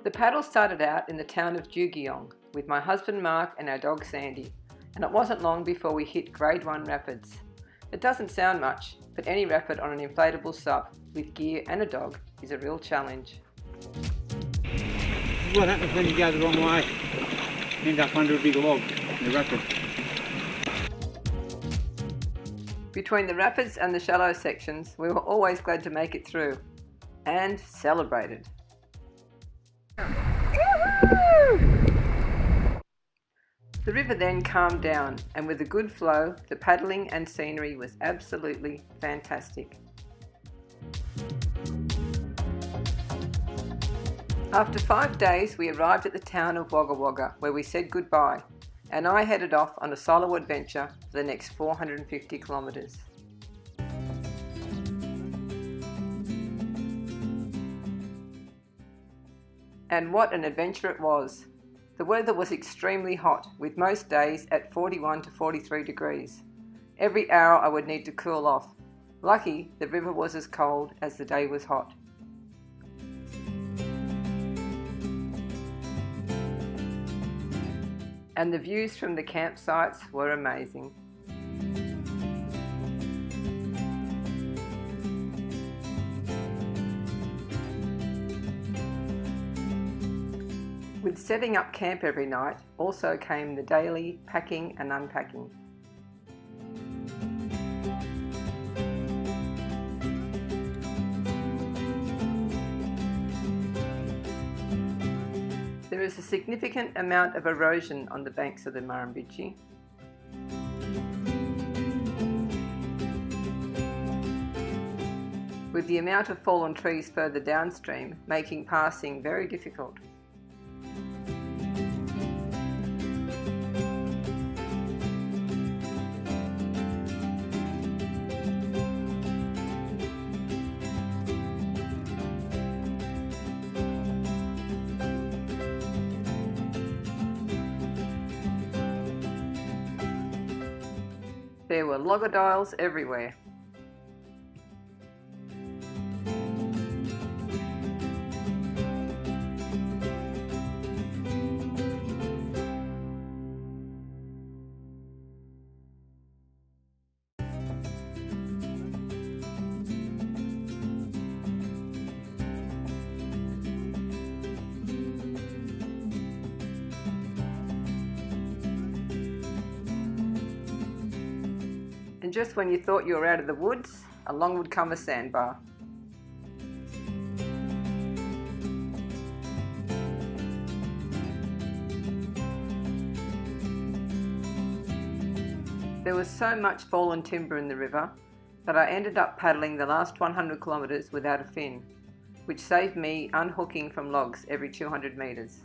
The paddle started out in the town of Jugiong with my husband Mark and our dog Sandy, and it wasn't long before we hit Grade 1 rapids. It doesn't sound much, but any rapid on an inflatable SUP with gear and a dog is a real challenge. What happens when you go the wrong way? You end up under a big log in the rapid. Between the rapids and the shallow sections, we were always glad to make it through, and celebrated. The river then calmed down, and with a good flow, the paddling and scenery was absolutely fantastic. After 5 days, we arrived at the town of Wagga Wagga, where we said goodbye, and I headed off on a solo adventure for the next 450 kilometres. And what an adventure it was! The weather was extremely hot, with most days at 41 to 43 degrees. Every hour I would need to cool off. Lucky the river was as cold as the day was hot. And the views from the campsites were amazing. With setting up camp every night also came the daily packing and unpacking. There is a significant amount of erosion on the banks of the Murrumbidgee. With the amount of fallen trees further downstream making passing very difficult. There were loggerdiles everywhere. And just when you thought you were out of the woods, along would come a sandbar. There was so much fallen timber in the river that I ended up paddling the last 100 kilometres without a fin, which saved me unhooking from logs every 200 metres.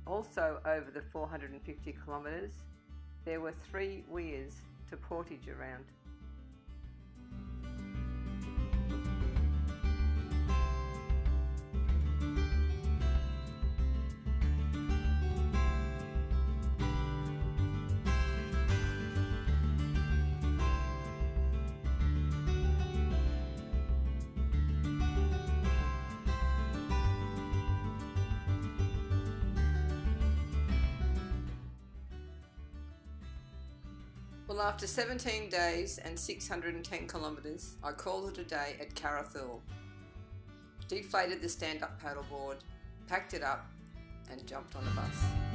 Also over the 450 kilometres, there were 3 weirs to portage around. Well, after 17 days and 610 kilometres, I called it a day at Carathul, deflated the stand-up paddleboard, packed it up and jumped on a bus.